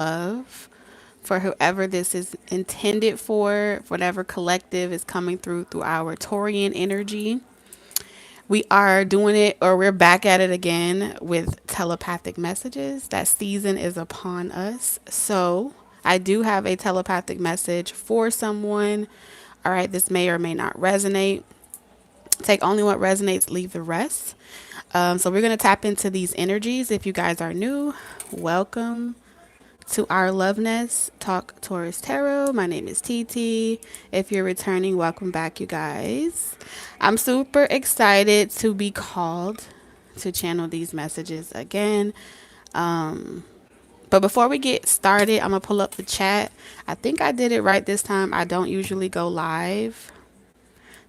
love for whoever this is intended for, whatever collective is coming through our Taurian energy. We are doing it, or we're back at it again with telepathic messages. That season is upon us. So I do have a telepathic message for someone. All right, this may or may not resonate. Take only what resonates, leave the rest. So we're going to tap into these energies. If you guys are new, welcome to our Love Nest Talk Taurus Tarot. My name is TT. If you're returning, welcome back, you guys. I'm super excited to be called to channel these messages again. But before we get started, I'm going to pull up the chat. I think I did it right this time. I don't usually go live.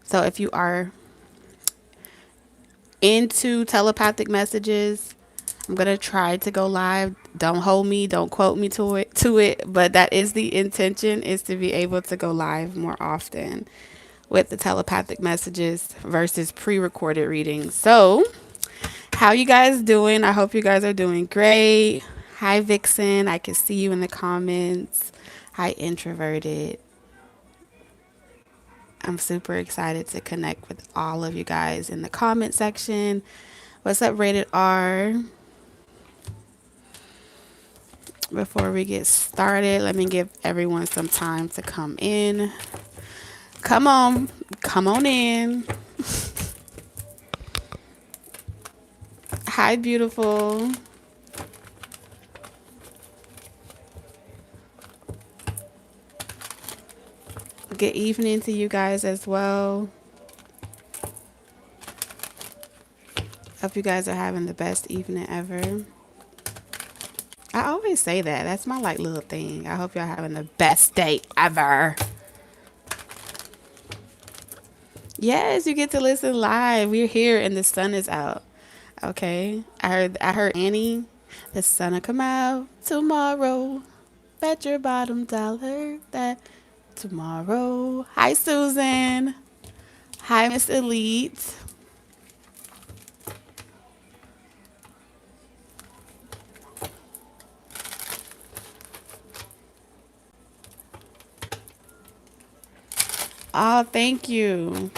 So if you are into telepathic messages, I'm gonna try to go live. Don't hold me, don't quote me to it, but that is the intention, is to be able to go live more often with the telepathic messages versus pre-recorded readings. So, how you guys doing? I hope you guys are doing great. Hi Vixen, I can see you in the comments. Hi Introverted. I'm super excited to connect with all of you guys in the comment section. What's up, Rated R? Before we get started, let me give everyone some time to come in. Come on in. Hi, beautiful. Good evening to you guys as well. Hope you guys are having the best evening ever. I always say that. That's my like little thing. I hope y'all having the best day ever. Yes, you get to listen live. We're here and the sun is out. Okay. I heard Annie. The sun will come out tomorrow. Bet your bottom dollar that tomorrow. Hi Susan. Hi Miss Elite. Oh, thank you.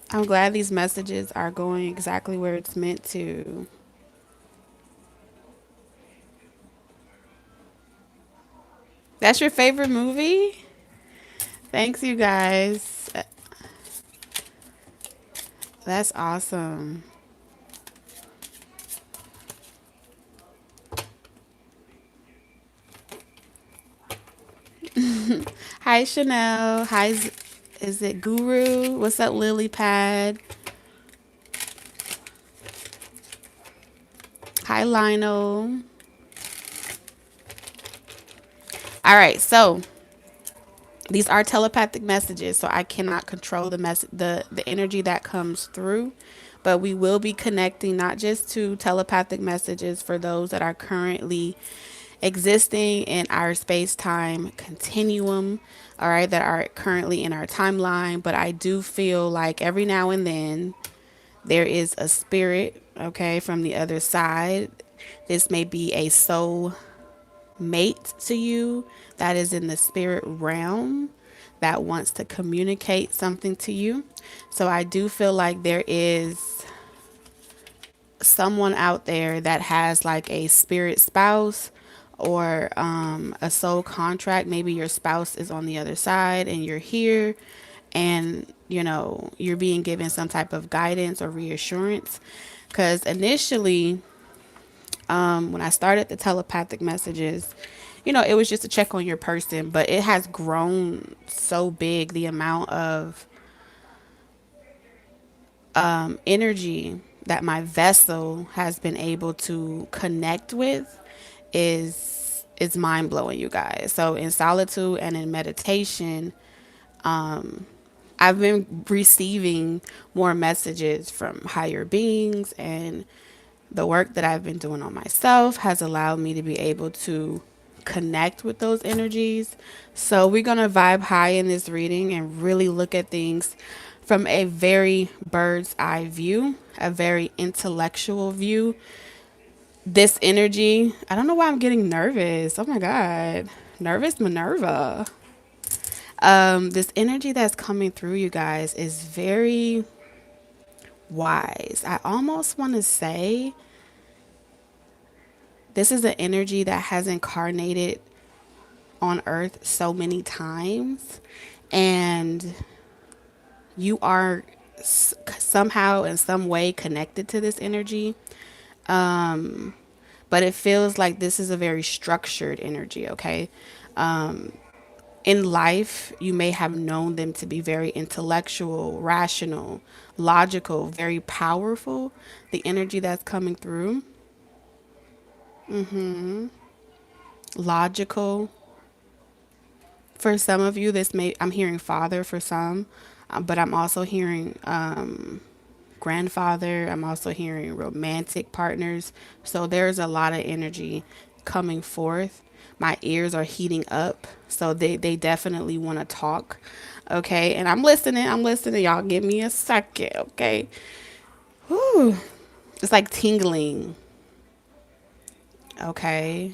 I'm glad these messages are going exactly where it's meant to. That's your favorite movie? Thanks, you guys. That's awesome. Hi, Chanel. Hi, is it Guru? What's up, Lily Pad? Hi, Lionel. All right, so these are telepathic messages, so I cannot control the energy that comes through, but we will be connecting not just to telepathic messages for those that are currently existing in our space-time continuum, all right, that are currently in our timeline, but I do feel like every now and then there is a spirit, okay, from the other side. This may be a soul mate to you that is in the spirit realm that wants to communicate something to you. So I do feel like there is someone out there that has like a spirit spouse or a soul contract. Maybe your spouse is on the other side and you're here, and you're being given some type of guidance or reassurance. Because initially, when I started the telepathic messages, it was just to check on your person, but it has grown so big. The amount of energy that my vessel has been able to connect with is mind blowing, you guys. So in solitude and in meditation, I've been receiving more messages from higher beings, and the work that I've been doing on myself has allowed me to be able to connect with those energies. So we're going to vibe high in this reading and really look at things from a very bird's eye view, a very intellectual view, This energy, I don't know why I'm getting nervous. Oh my God. Nervous Minerva. This energy that's coming through you guys is very wise. I almost want to say this is an energy that has incarnated on earth so many times, and you are somehow in some way connected to this energy. But it feels like this is a very structured energy, okay? In life, you may have known them to be very intellectual, rational, logical, very powerful. The energy that's coming through, logical. For some of you, I'm hearing father for some, but I'm also hearing grandfather. I'm also hearing romantic partners. So there's a lot of energy coming forth. My ears are heating up. So they definitely want to talk. Okay. And I'm listening. I'm listening. Y'all give me a second. Okay. Whew. It's like tingling. Okay.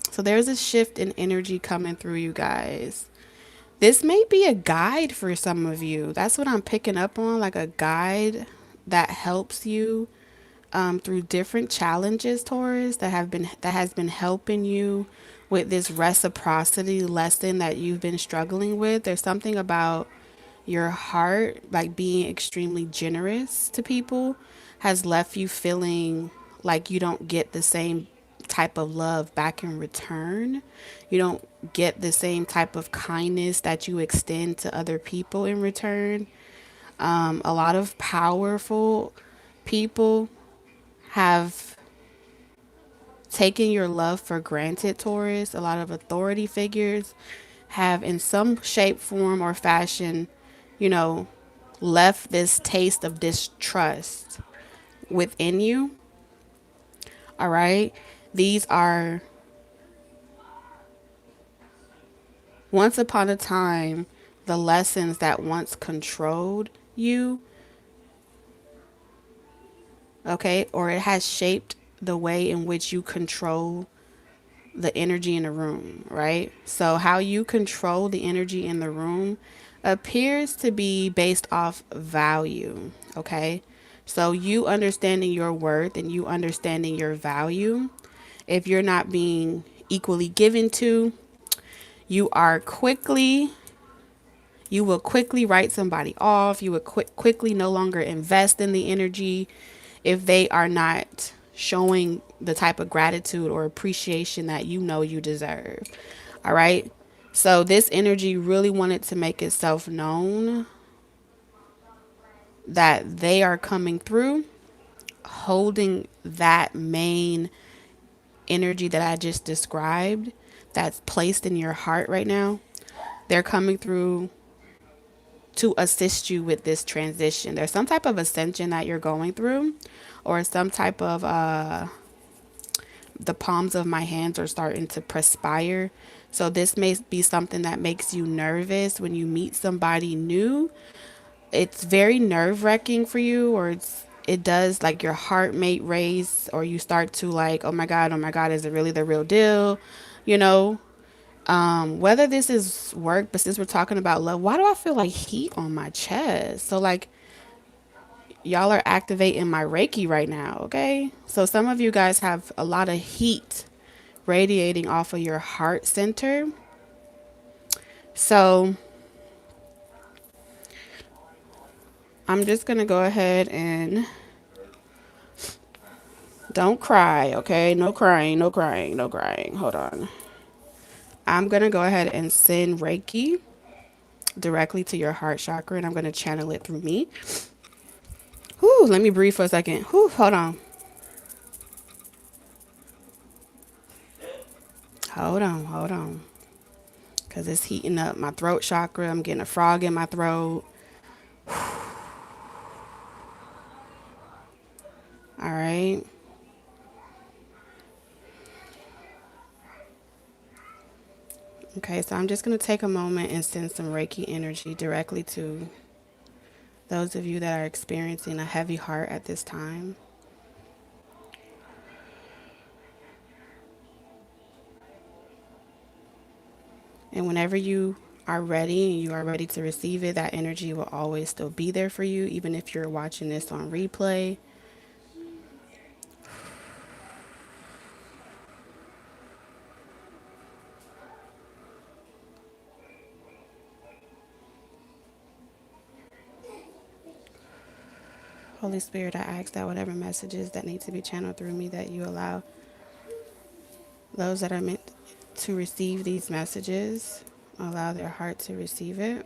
So there's a shift in energy coming through you guys. This may be a guide for some of you. That's what I'm picking up on, like a guide that helps you through different challenges, Taurus, that has been helping you with this reciprocity lesson that you've been struggling with. There's something about your heart, like being extremely generous to people, has left you feeling like you don't get the same type of love back in return. You don't get the same type of kindness that you extend to other people in return. A lot of powerful people have taken your love for granted, Taurus. A lot of authority figures have, in some shape, form, or fashion, you know, left this taste of distrust within you. All right. These are once upon a time the lessons that once controlled you. Okay. Or it has shaped the way in which you control the energy in the room, right? So how you control the energy in the room appears to be based off value, okay? So you understanding your worth and you understanding your value, if you're not being equally given to, you are quickly you will quickly write somebody off. You will quickly no longer invest in the energy if they are not showing the type of gratitude or appreciation that you know you deserve. All right. So this energy really wanted to make itself known that they are coming through holding that main energy that I just described that's placed in your heart right now. They're coming through to assist you with this transition. There's some type of ascension that you're going through, or some type of the palms of my hands are starting to perspire. So this may be something that makes you nervous when you meet somebody new. It's very nerve-wracking for you, or it does, like, your heart may race, or you start to like, oh my God, is it really the real deal? You know, whether this is work, but since we're talking about love, why do I feel like heat on my chest? So like y'all are activating my Reiki right now, okay? So some of you guys have a lot of heat radiating off of your heart center. So I'm just gonna go ahead and don't cry, okay? No crying, no crying, no crying. Hold on. I'm gonna go ahead and send Reiki directly to your heart chakra, and I'm gonna channel it through me. Whew, let me breathe for a second. Whew, hold on. Hold on. Because it's heating up my throat chakra. I'm getting a frog in my throat. All right. Okay, so I'm just going to take a moment and send some Reiki energy directly to those of you that are experiencing a heavy heart at this time. And whenever you are ready and you are ready to receive it, that energy will always still be there for you, even if you're watching this on replay. Holy Spirit, I ask that whatever messages that need to be channeled through me, that you allow those that are meant to receive these messages, allow their heart to receive it.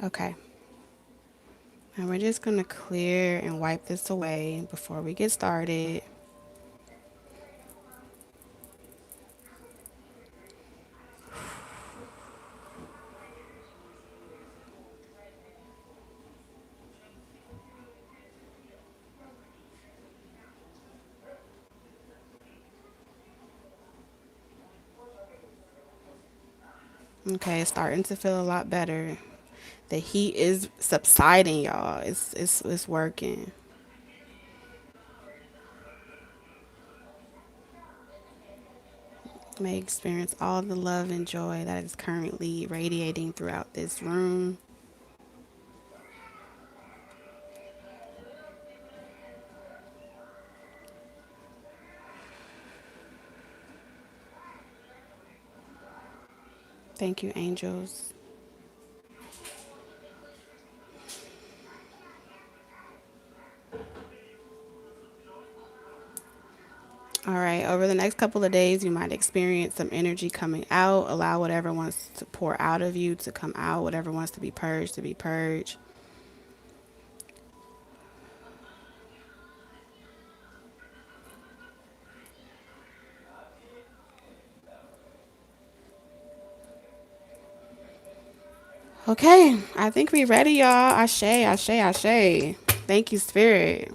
Okay. And we're just going to clear and wipe this away before we get started. Okay, it's starting to feel a lot better. The heat is subsiding, y'all. It's working. May experience all the love and joy that is currently radiating throughout this room. Thank you, angels. All right, over the next couple of days, you might experience some energy coming out. Allow whatever wants to pour out of you to come out, whatever wants to be purged to be purged. Okay, I think we ready, y'all. Ashe, ashe, ashe. Thank you, Spirit.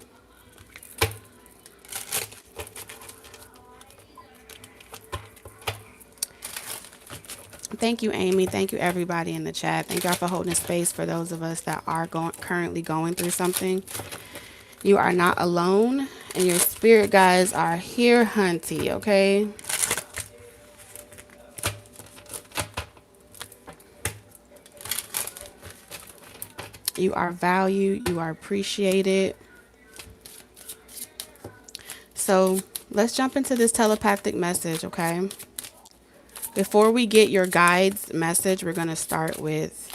Thank you, Amy. Thank you, everybody in the chat. Thank y'all for holding space for those of us that are currently going through something. You are not alone, and your spirit guides are here, hunty, okay? You are valued. You are appreciated. So let's jump into this telepathic message, okay? Before we get your guide's message, we're going to start with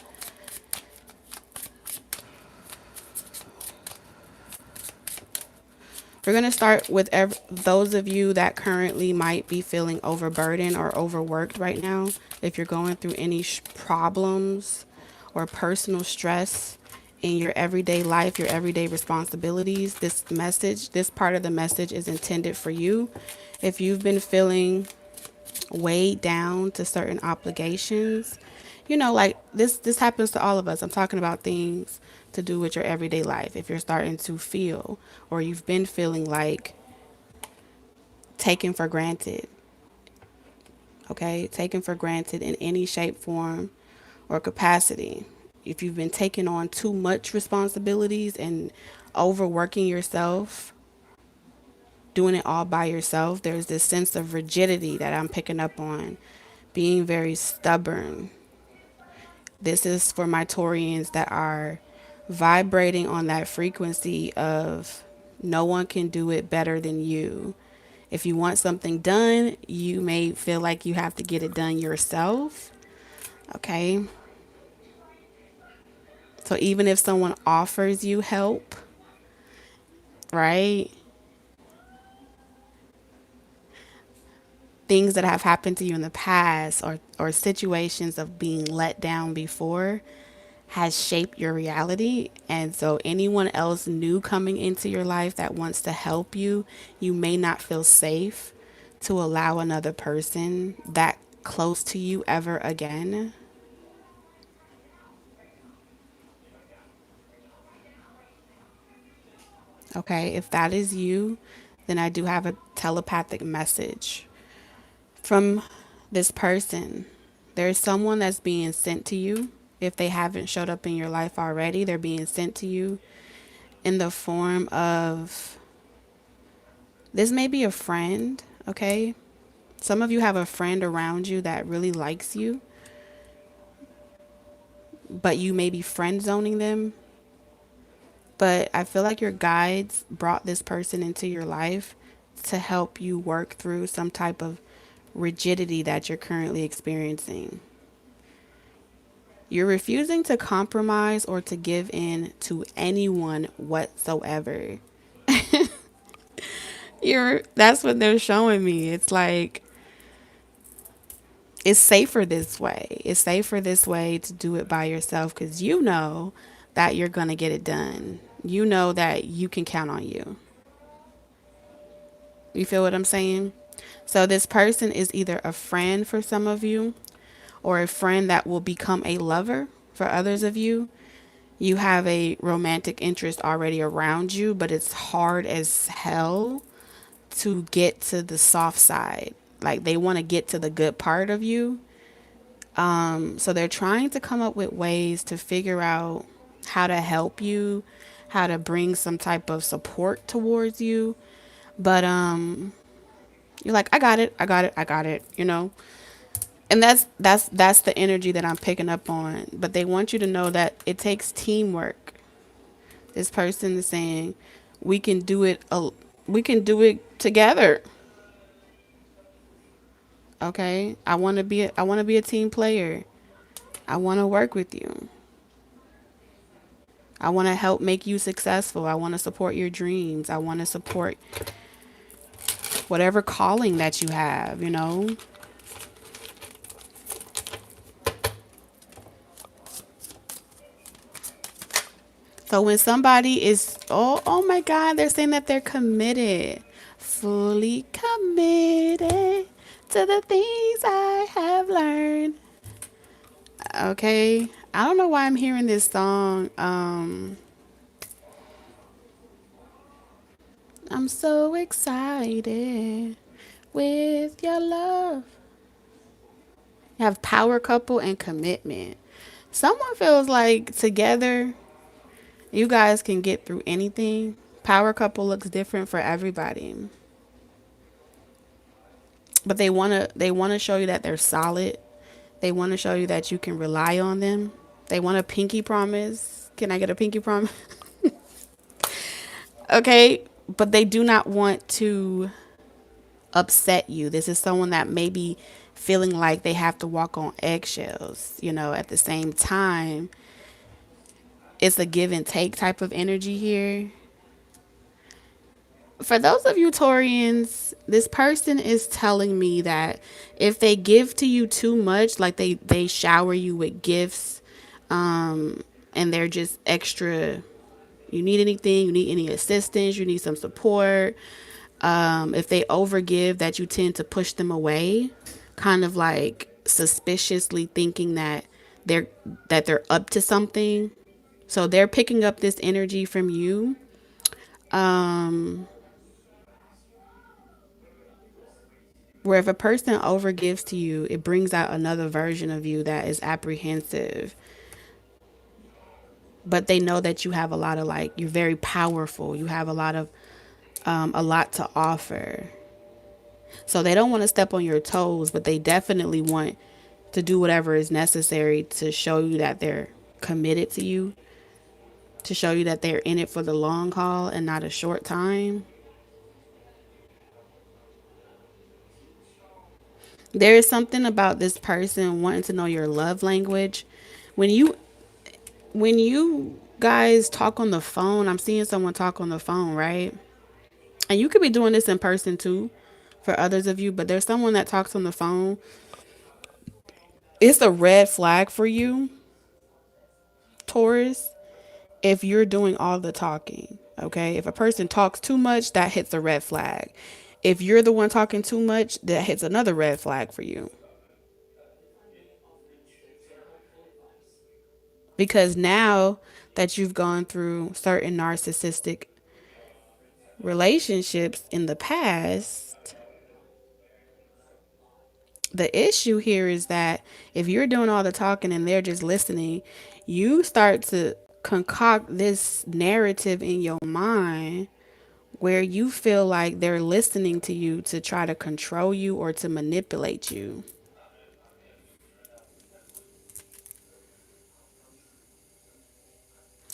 those of you that currently might be feeling overburdened or overworked right now. If you're going through any problems or personal stress in your everyday life, your everyday responsibilities, this part of the message is intended for you. If you've been feeling weighed down to certain obligations, like this happens to all of us. I'm talking about things to do with your everyday life. If you're starting to feel, or you've been feeling like taken for granted, okay, taken for granted in any shape, form, or capacity. If you've been taking on too much responsibilities and overworking yourself, doing it all by yourself, there's this sense of rigidity that I'm picking up on, being very stubborn. This is for my Taurians that are vibrating on that frequency of no one can do it better than you. If you want something done, you may feel like you have to get it done yourself. Okay. So even if someone offers you help, right? Things that have happened to you in the past, or situations of being let down before, has shaped your reality. And so anyone else new coming into your life that wants to help you, you may not feel safe to allow another person that close to you ever again. Okay, if that is you, then I do have a telepathic message from this person. There's someone that's being sent to you. If they haven't showed up in your life already, they're being sent to you in the form of, this may be a friend, okay? Some of you have a friend around you that really likes you, but you may be friend zoning them. But I feel like your guides brought this person into your life to help you work through some type of rigidity that you're currently experiencing. You're refusing to compromise or to give in to anyone whatsoever. That's what they're showing me. It's like it's safer this way. It's safer this way to do it by yourself because you know that you're going to get it done. You know that you can count on you. You feel what I'm saying? So this person is either a friend for some of you or a friend that will become a lover for others of you. You have a romantic interest already around you, but it's hard as hell to get to the soft side. Like they want to get to the good part of you. So they're trying to come up with ways to figure out how to help you, how to bring some type of support towards you. But you're like, I got it, I got it, I got it, you know? And that's the energy that I'm picking up on. But they want you to know that it takes teamwork. This person is saying, we can do it we can do it together. Okay? I want to be a team player. I want to work with you. I want to help make you successful. I want to support your dreams. I want to support whatever calling that you have, you know? So when somebody is, oh my God, they're saying that they're committed, fully committed to the things I have learned. Okay. I don't know why I'm hearing this song. I'm so excited with your love. You have power couple and commitment. Someone feels like together you guys can get through anything. Power couple looks different for everybody. But they want to show you that they're solid. They want to show you that you can rely on them. They want a pinky promise. Can I get a pinky promise? Okay, but they do not want to upset you. This is someone that may be feeling like they have to walk on eggshells, you know, at the same time. It's a give and take type of energy here. For those of you Taurians, this person is telling me that if they give to you too much, like they shower you with gifts, and they're just extra, you need anything, you need any assistance, you need some support. If they overgive, that you tend to push them away, kind of like suspiciously thinking that they're they're up to something. So they're picking up this energy from you. Where if a person overgives to you, it brings out another version of you that is apprehensive. But they know that you have a lot of, like, you're very powerful. You have a lot to offer. So they don't want to step on your toes, but they definitely want to do whatever is necessary to show you that they're committed to you, to show you that they're in it for the long haul and not a short time. There is something about this person wanting to know your love language. When you when you guys talk on the phone, I'm seeing someone talk on the phone, right? And you could be doing this in person too for others of you, but there's someone that talks on the phone. It's a red flag for you, Taurus, if you're doing all the talking. Okay? If a person talks too much, that hits a red flag. If you're the one talking too much, that hits another red flag for you. Because now that you've gone through certain narcissistic relationships in the past, the issue here is that if you're doing all the talking and they're just listening, you start to concoct this narrative in your mind where you feel like they're listening to you to try to control you or to manipulate you.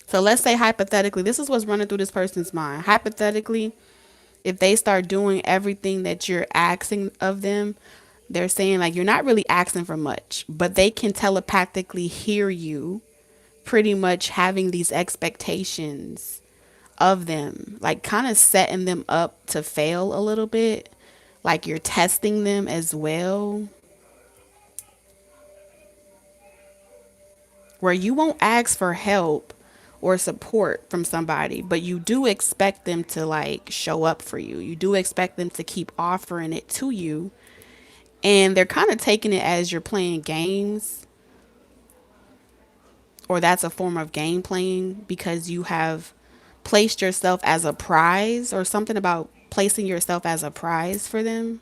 So let's say hypothetically, this is what's running through this person's mind. Hypothetically, if they start doing everything that you're asking of them, they're saying like you're not really asking for much, but they can telepathically hear you pretty much having these expectations of them, like kind of setting them up to fail a little bit, like you're testing them as well, where you won't ask for help or support from somebody, but you do expect them to like show up for you. You do expect them to keep offering it to you. And they're kind of taking it as you're playing games, or that's a form of game playing because you have placed yourself as a prize, or something about placing yourself as a prize for them.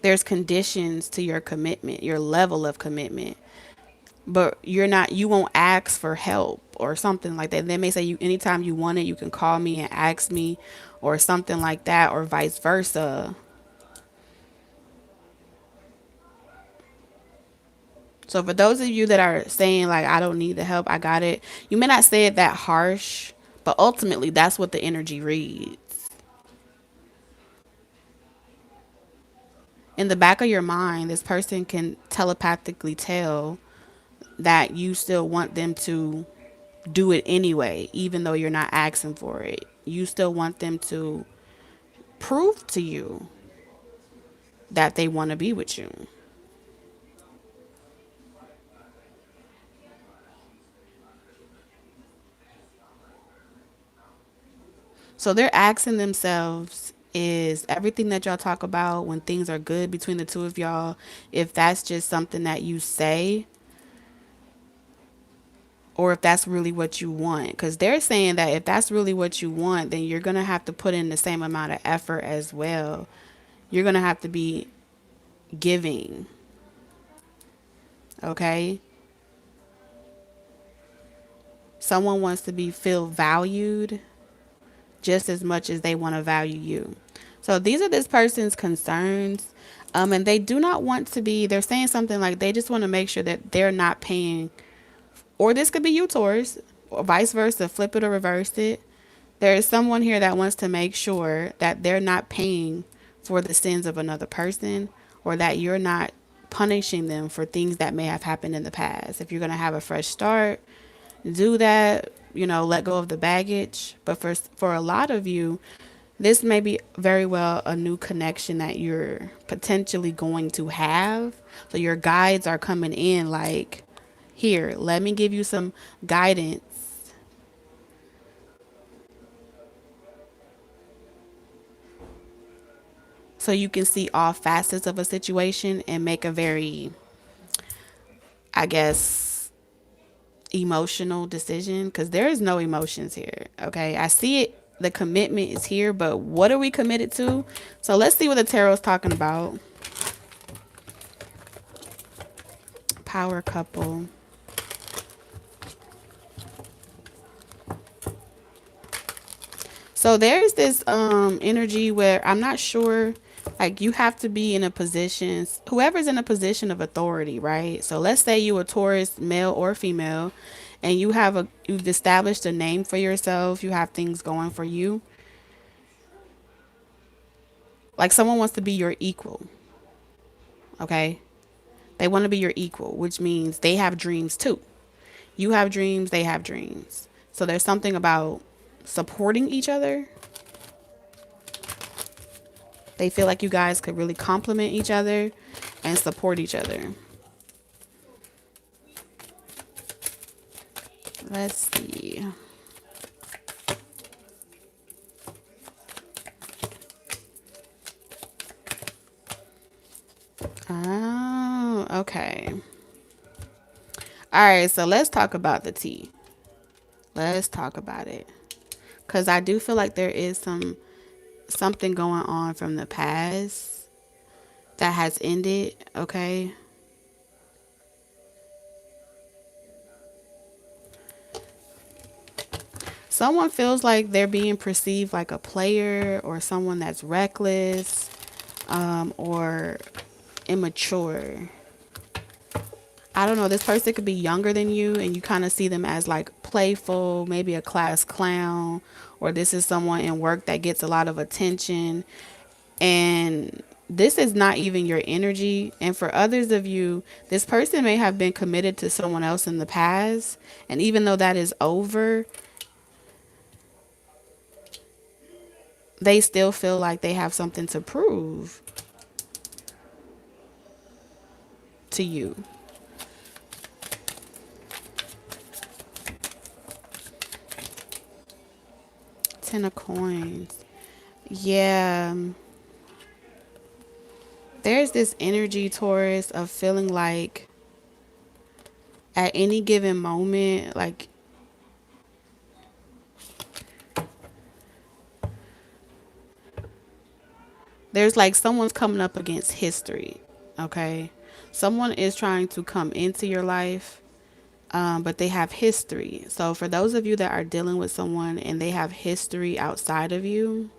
There's conditions to your commitment, your level of commitment. But you won't ask for help or something like that. They may say you anytime you want it, you can call me and ask me or something like that, or vice versa. So for those of you that are saying like I don't need the help, I got it. You may not say it that harsh, but ultimately that's what the energy reads. In the back of your mind, this person can telepathically tell that you still want them to do it anyway, even though you're not asking for it. You still want them to prove to you that they want to be with you. So they're asking themselves, is everything that y'all talk about when things are good between the two of y'all, if that's just something that you say, or if that's really what you want? Because they're saying that if that's really what you want, then you're going to have to put in the same amount of effort as well. You're going to have to be giving. Okay. Someone wants to be feel valued just as much as they want to value you. So these are this person's concerns. And they do not want to be, they're saying something like they just want to make sure that they're not paying, or this could be you, Taurus, or vice versa, flip it or reverse it. There is someone here that wants to make sure that they're not paying for the sins of another person, or that you're not punishing them for things that may have happened in the past. If you're going to have a fresh start, do that, let go of the baggage. But for a lot of you, this may be very well a new connection that you're potentially going to have. So your guides are coming in like, here, let me give you some guidance so you can see all facets of a situation and make a very, I guess, emotional decision, because there is no emotions here. Okay, I see it, the commitment is here, but what are we committed to? So let's see what the tarot is talking about. Power couple. So there's this energy where I'm not sure, like you have to be in a position, whoever's in a position of authority, right? So let's say you a Taurus, male or female, and you've established a name for yourself, you have things going for you. Like someone wants to be your equal, okay? They want to be your equal, which means they have dreams too. You have dreams, they have dreams. So there's something about supporting each other. They feel like you guys could really complement each other and support each other. Let's see. Oh, okay. All right, so let's talk about the tea. Let's talk about it. Because I do feel like there is something going on from the past that has ended, okay? Someone feels like they're being perceived like a player or someone that's reckless, or immature. I don't know. This person could be younger than you, and you kind of see them as like playful, maybe a class clown, or this is someone in work that gets a lot of attention. And this is not even your energy. And for others of you, this person may have been committed to someone else in the past. And even though that is over, they still feel like they have something to prove to you. Ten of coins. Yeah. There's this energy, Taurus, of feeling like at any given moment, like there's like someone's coming up against history. Okay. Someone is trying to come into your life, but they have history. So for those of you that are dealing with someone and they have history outside of you,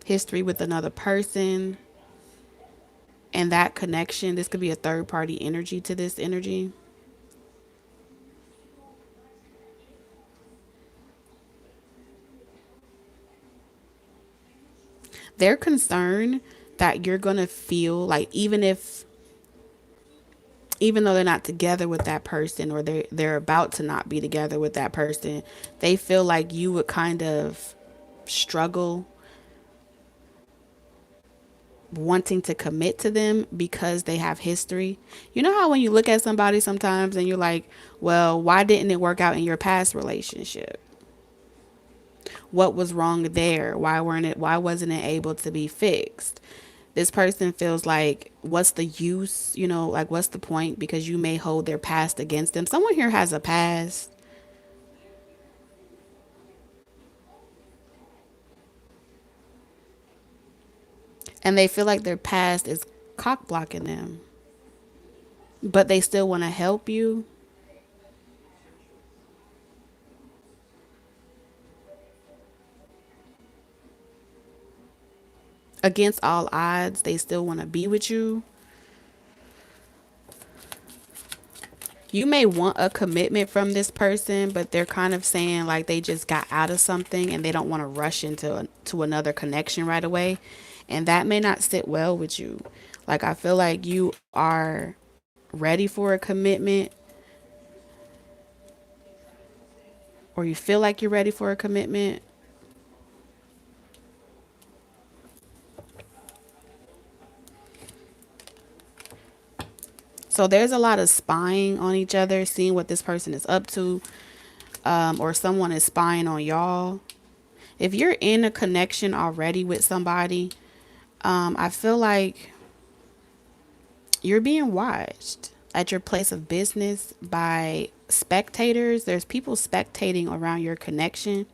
history with another person, and that connection, this could be a third party energy to this energy. They're concerned that you're going to feel like even though they're not together with that person, or they're about to not be together with that person, they feel like you would kind of struggle wanting to commit to them because they have history. You know how when you look at somebody sometimes and you're like, well, why didn't it work out in your past relationship? What was wrong there? Why wasn't it able to be fixed? This person feels like, what's the use? Like, what's the point? Because you may hold their past against them. Someone here has a past, and they feel like their past is cock blocking them, but they still want to help you. Against all odds, they still want to be with you. You may want a commitment from this person, but they're kind of saying like they just got out of something and they don't want to rush to another connection right away. And that may not sit well with you. Like, I feel like you are ready for a commitment, or you feel like you're ready for a commitment. So there's a lot of spying on each other, seeing what this person is up to, or someone is spying on y'all. If you're in a connection already with somebody, I feel like you're being watched at your place of business by spectators. There's people spectating around your connection.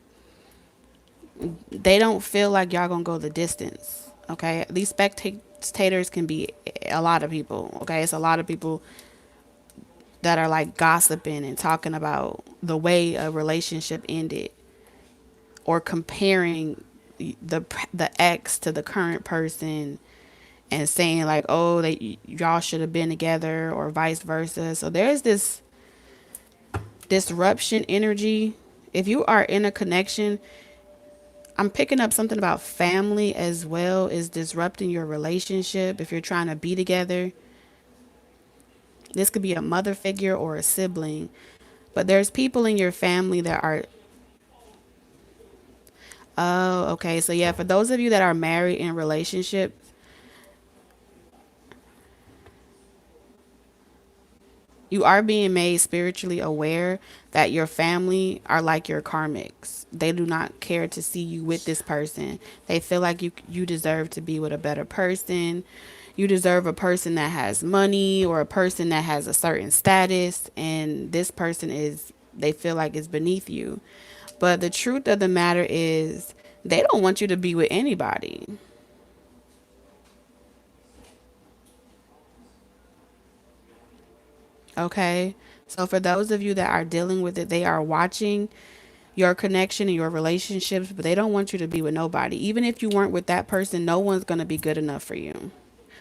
They don't feel like y'all gonna go the distance. Okay, these spectators can be a lot of people. Okay, it's a lot of people that are like gossiping and talking about the way a relationship ended, or comparing the the ex to the current person, and saying like, oh, they y'all should have been together, or vice versa. So there's this disruption energy. If you are in a connection, I'm picking up something about family as well is disrupting your relationship. If you're trying to be together, this could be a mother figure or a sibling, but there's people in your family that are, oh, okay. So yeah, for those of you that are married in relationships, you are being made spiritually aware that your family are like your karmics. They do not care to see you with this person. They feel like you deserve to be with a better person. You deserve a person that has money, or a person that has a certain status, and this person is, they feel like, is beneath you. But the truth of the matter is, they don't want you to be with anybody. Okay? So for those of you that are dealing with it, they are watching your connection and your relationships, but they don't want you to be with nobody. Even if you weren't with that person, no one's going to be good enough for you.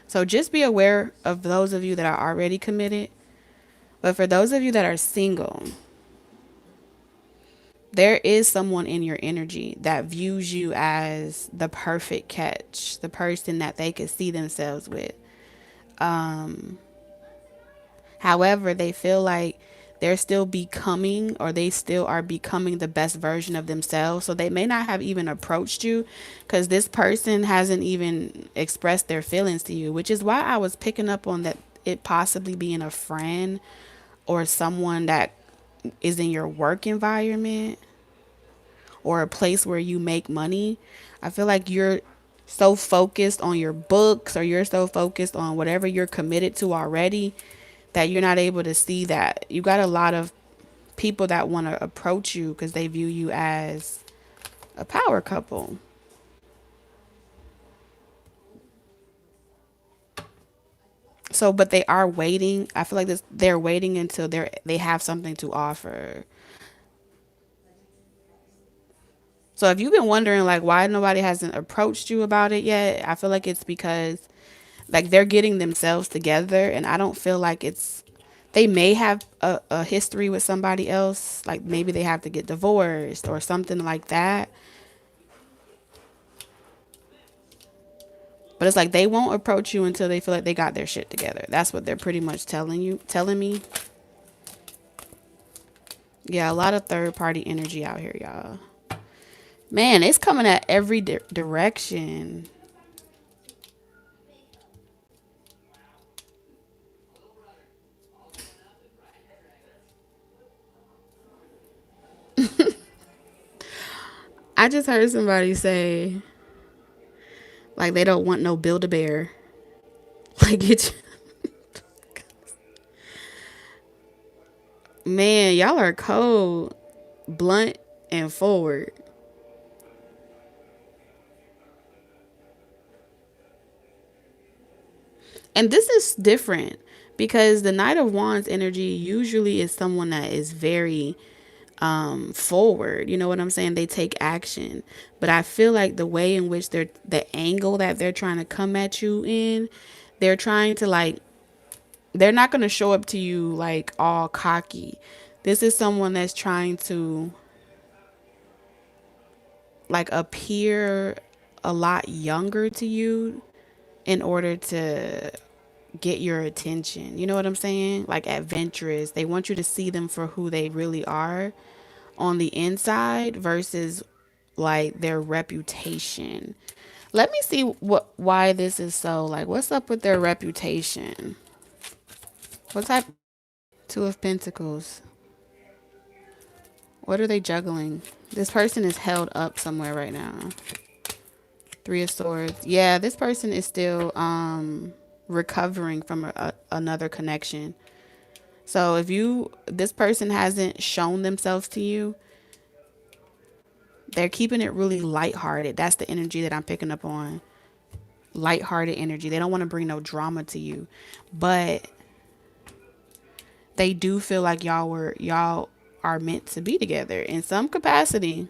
So just be aware of those of you that are already committed. But for those of you that are single, there is someone in your energy that views you as the perfect catch, the person that they could see themselves with. However, they feel like they're still becoming, or they still are becoming the best version of themselves. So they may not have even approached you because this person hasn't even expressed their feelings to you, which is why I was picking up on that, it possibly being a friend or someone that is in your work environment or a place where you make money. I feel like you're so focused on your books, or you're so focused on whatever you're committed to already, that you're not able to see that you got a lot of people that want to approach you because they view you as a power couple. So, but they are waiting. I feel like they're waiting until they have something to offer. So if you've been wondering like why nobody hasn't approached you about it yet, I feel like it's because like they're getting themselves together, and I don't feel like it's, they may have a history with somebody else, like maybe they have to get divorced or something like that. But it's like they won't approach you until they feel like they got their shit together. That's what they're pretty much telling me. Yeah, a lot of third party energy out here, y'all. Man, it's coming at every direction. I just heard somebody say like they don't want no build a bear. Like it, man, y'all are cold, blunt, and forward. And this is different because the Knight of Wands energy usually is someone that is very forward. You know what I'm saying? They take action. But I feel like the way in which the angle that they're trying to come at you in, they're trying to like, they're not going to show up to you like all cocky. This is someone that's trying to like appear a lot younger to you in order to get your attention. You know what I'm saying? Like adventurous. They want you to see them for who they really are on the inside versus like their reputation. Let me see why this is so, like what's up with their reputation? What type? Two of Pentacles. What are they juggling? This person is held up somewhere right now. Three of Swords. Yeah, this person is still recovering from another connection. So if this person hasn't shown themselves to you, they're keeping it really lighthearted. That's the energy that I'm picking up on. Lighthearted energy. They don't want to bring no drama to you. But they do feel like y'all are meant to be together in some capacity.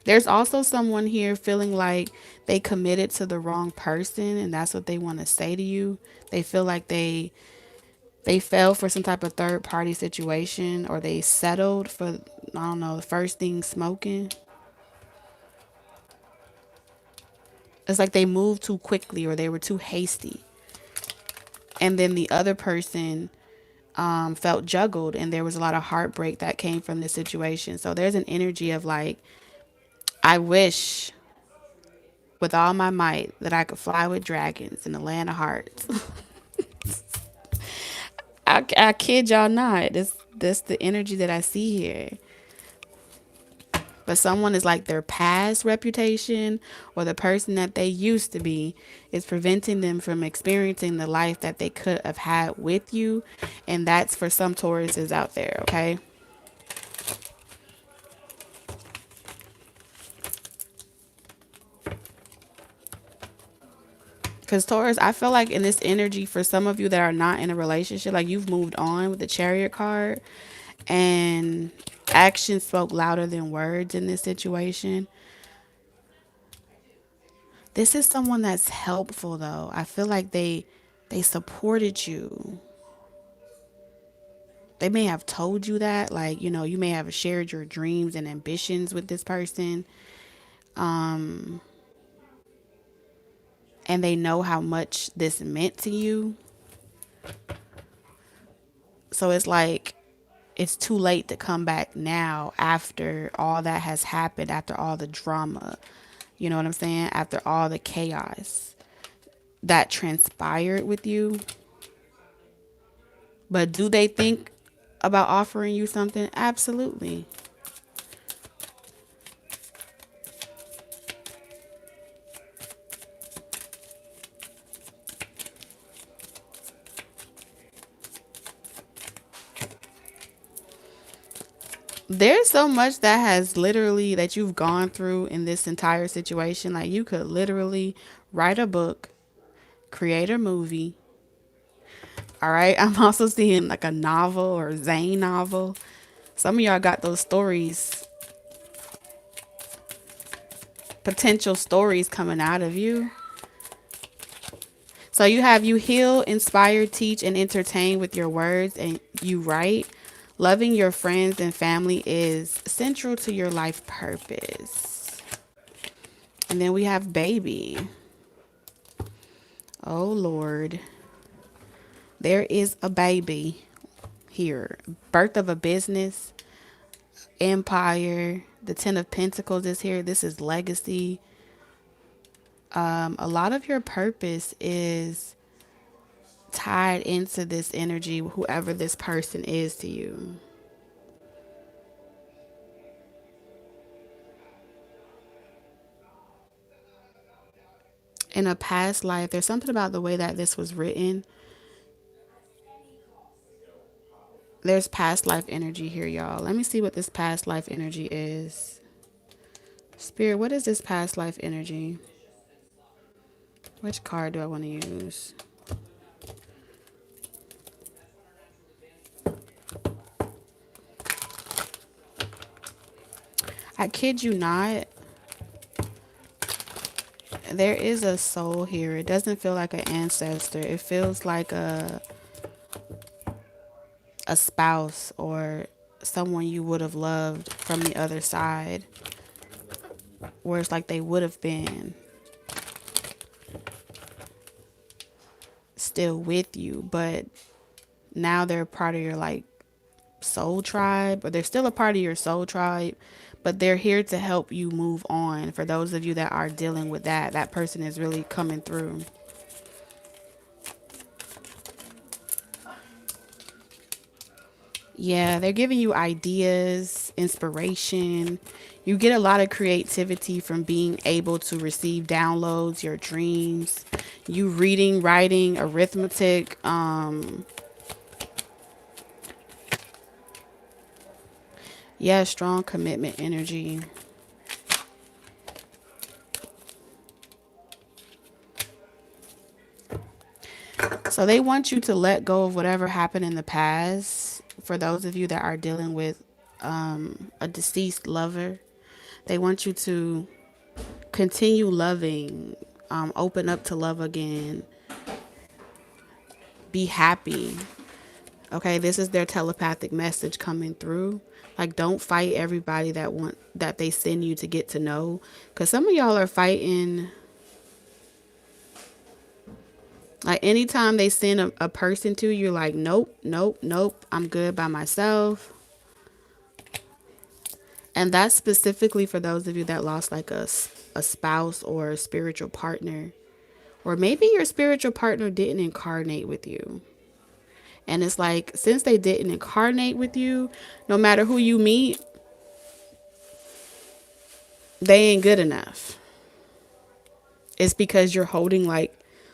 There's also someone here feeling like they committed to the wrong person, and that's what they want to say to you. They feel like they fell for some type of third party situation, or they settled for, I don't know, the first thing smoking. It's like they moved too quickly or they were too hasty. And then the other person felt juggled, and there was a lot of heartbreak that came from this situation. So there's an energy of like, I wish with all my might that I could fly with dragons in the land of hearts. I kid y'all not. That's the energy that I see here. But someone is like their past reputation or the person that they used to be is preventing them from experiencing the life that they could have had with you. And that's for some Tauruses out there, okay? Because Taurus, I feel like in this energy, for some of you that are not in a relationship, like you've moved on with the Chariot card, and action spoke louder than words in this situation. This is someone that's helpful though. I feel like they supported you. They may have told you that, like, you know, you may have shared your dreams and ambitions with this person. And they know how much this meant to you. So it's like it's too late to come back now after all that has happened, after all the drama. You know what I'm saying? After all the chaos that transpired with you. But do they think about offering you something? Absolutely. There's so much that has literally that you've gone through in this entire situation. Like you could literally write a book, create a movie. All right. I'm also seeing like a novel or Zane novel. Some of y'all got those stories, potential stories coming out of you. So you heal, inspire, teach, and entertain with your words, and you write. Loving your friends and family is central to your life purpose. And then we have baby. Oh Lord. There is a baby here. Birth of a business, empire. The Ten of Pentacles is here. This is legacy. A lot of your purpose is tied into this energy, whoever this person is to you. In a past life, there's something about the way that this was written. There's past life energy here, y'all. Let me see what this past life energy is. Spirit, what is this past life energy? Which card do I want to use? I kid you not. There is a soul here. It doesn't feel like an ancestor. It feels like a spouse or someone you would have loved from the other side, where it's like they would have been still with you, but now they're part of your like soul tribe, or they're still a part of your soul tribe, but they're here to help you move on. For those of you that are dealing with that, that person is really coming through. Yeah, they're giving you ideas, inspiration. You get a lot of creativity from being able to receive downloads, your dreams, you reading, writing, arithmetic. Yeah, strong commitment energy. So they want you to let go of whatever happened in the past. For those of you that are dealing with a deceased lover, they want you to continue loving, open up to love again, be happy. Okay, this is their telepathic message coming through. Like, don't fight everybody that they send you to get to know, because some of y'all are fighting. Like anytime they send a person to you, you're like, nope, nope, nope, I'm good by myself. And that's specifically for those of you that lost like a spouse or a spiritual partner. Or maybe your spiritual partner didn't incarnate with you. And it's like, since they didn't incarnate with you, no matter who you meet, they ain't good enough. It's because you're holding like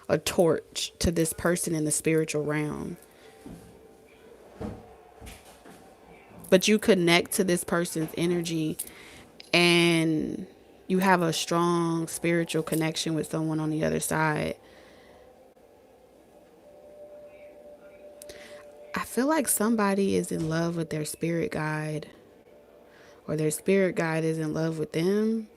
a torch to this person in the spiritual realm. But you connect to this person's energy and you have a strong spiritual connection with someone on the other side. I feel like somebody is in love with their spirit guide, or their spirit guide is in love with them,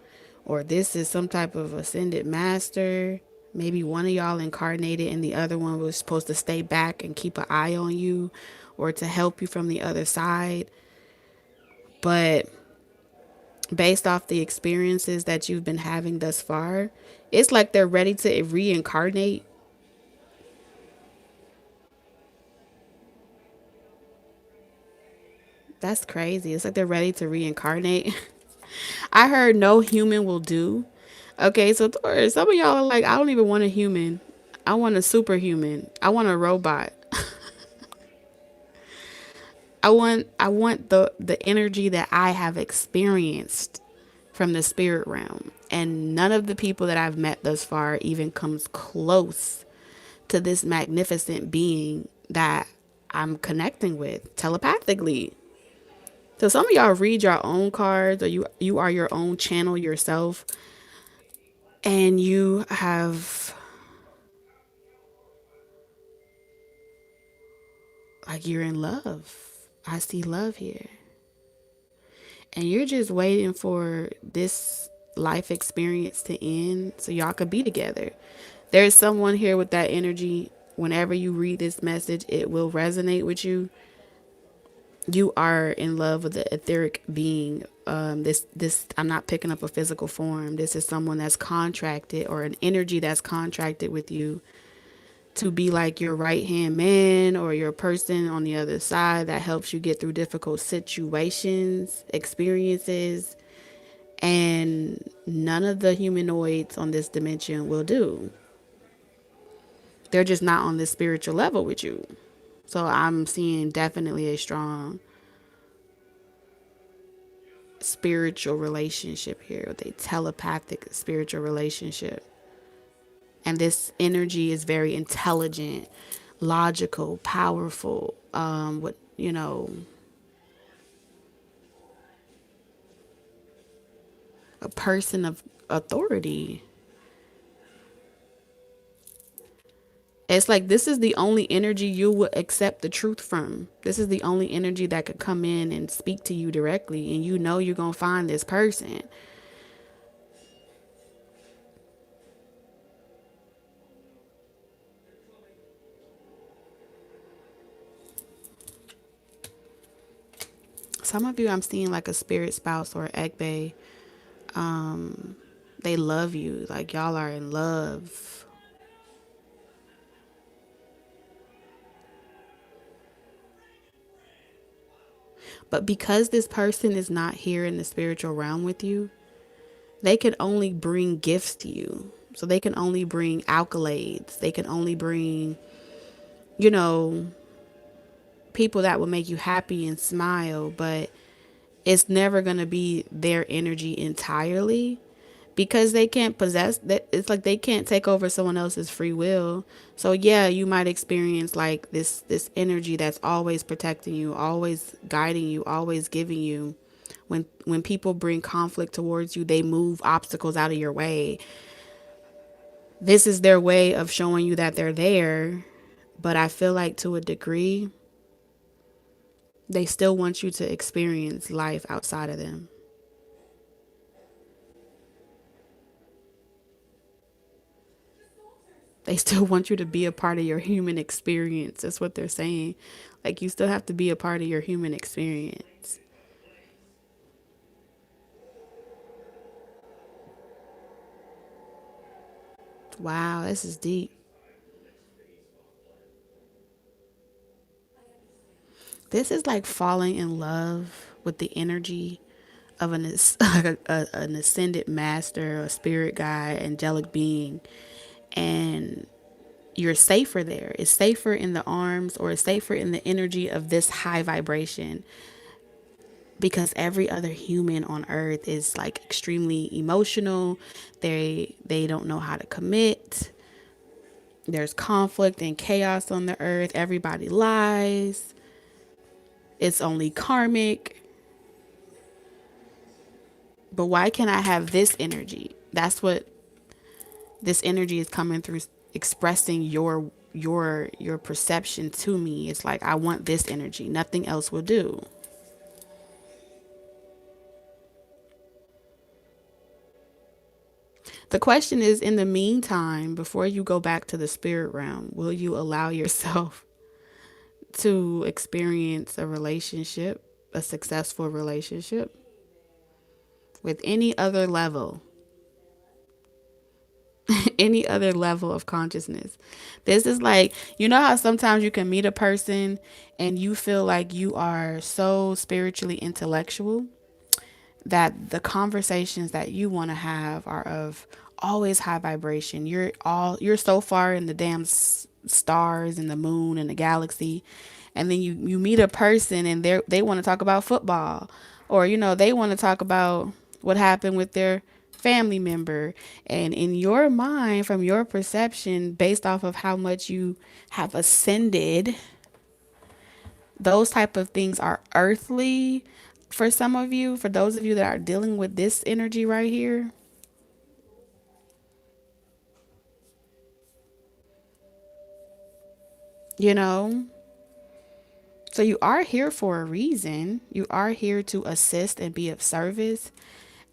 or this is some type of ascended master. Maybe one of y'all incarnated and the other one was supposed to stay back and keep an eye on you or to help you from the other side. But based off the experiences that you've been having thus far, it's like they're ready to reincarnate. That's crazy. It's like they're ready to reincarnate. I heard no human will do. Okay, so Taurus, some of y'all are like, I don't even want a human. I want a superhuman. I want a robot. I want the energy that I have experienced from the spirit realm. And none of the people that I've met thus far even comes close to this magnificent being that I'm connecting with telepathically. So some of y'all read your own cards, or you are your own channel yourself, and you have, like, you're in love. I see love here. And you're just waiting for this life experience to end so y'all could be together. There's someone here with that energy. Whenever you read this message, it will resonate with you. You are in love with the etheric being. This I'm not picking up a physical form. This is someone that's contracted, or an energy that's contracted with you to be like your right hand man, or your person on the other side that helps you get through difficult situations, experiences, and none of the humanoids on this dimension will do. They're just not on this spiritual level with you. So I'm seeing definitely a strong spiritual relationship here, with a telepathic spiritual relationship. And this energy is very intelligent, logical, powerful, with, a person of authority. It's like this is the only energy you would accept the truth from. This is the only energy that could come in and speak to you directly, and you know you're going to find this person. Some of you, I'm seeing like a spirit spouse or egbe. They love you. Like, y'all are in love. But because this person is not here in the spiritual realm with you, they can only bring gifts to you. So they can only bring accolades. They can only bring, you know, people that will make you happy and smile. But it's never going to be their energy entirely, because they can't possess that. It's like they can't take over someone else's free will. So yeah, you might experience like this energy that's always protecting you, always guiding you, always giving you. When people bring conflict towards you, they move obstacles out of your way. This is their way of showing you that they're there. But I feel like, to a degree, they still want you to experience life outside of them. They still want you to be a part of your human experience. That's what they're saying. Like, you still have to be a part of your human experience. Wow, this is deep. This is like falling in love with the energy of an ascended master, a spirit guide, angelic being. And you're safer there. It's safer in the arms, or it's safer in the energy of this high vibration, because every other human on earth is like extremely emotional. They don't know how to commit. There's conflict and chaos on the earth. Everybody lies. It's only karmic. But why can't I have this energy? That's what this energy is coming through, expressing your perception to me is like, I want this energy, nothing else will do. The question is, in the meantime, before you go back to the spirit realm, will you allow yourself to experience a relationship, a successful relationship with any other level, any other level of consciousness? This is like, you know how sometimes you can meet a person and you feel like you are so spiritually intellectual that the conversations that you want to have are of always high vibration. You're so far in the damn stars and the moon and the galaxy, and then you meet a person and they want to talk about football, or they want to talk about what happened with their family member. And in your mind, from your perception, based off of how much you have ascended, those type of things are earthly. For some of you, for those of you that are dealing with this energy right here, you know so you are here for a reason. You are here to assist and be of service.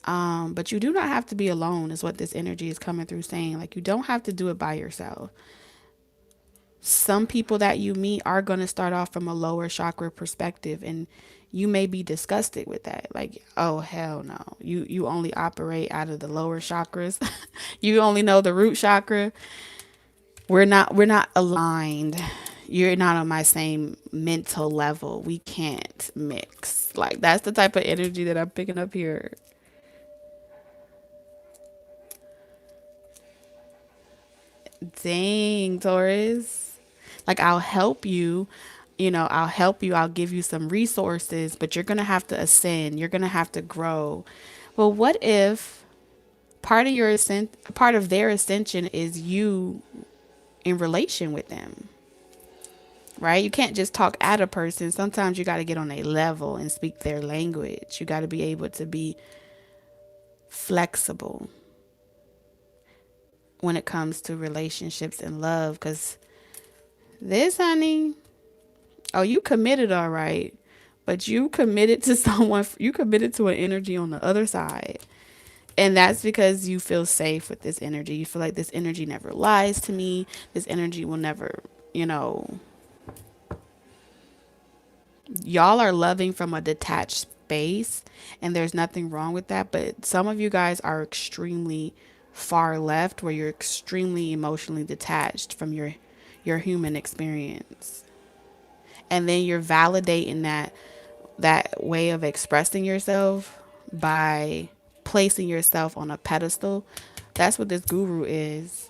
But you do not have to be alone, is what this energy is coming through saying. Like, you don't have to do it by yourself. Some people that you meet are going to start off from a lower chakra perspective, and you may be disgusted with that. Like, oh hell no, you only operate out of the lower chakras. You only know the root chakra. We're not aligned. You're not on my same mental level. We can't mix. Like, that's the type of energy that I'm picking up here. Dang, Taurus. Like, I'll help you. I'll help you. I'll give you some resources, but you're going to have to ascend. You're going to have to grow. Well, what if part of their ascension is you in relation with them, right? You can't just talk at a person. Sometimes you got to get on a level and speak their language. You got to be able to be flexible when it comes to relationships and love. Because this, honey, oh, you committed, all right. But you committed to someone, you committed to an energy on the other side. And that's because you feel safe with this energy. You feel like this energy never lies to me. This energy will never, y'all are loving from a detached space, and there's nothing wrong with that. But some of you guys are extremely far left, where you're extremely emotionally detached from your human experience. And then you're validating that way of expressing yourself by placing yourself on a pedestal. That's what this guru is.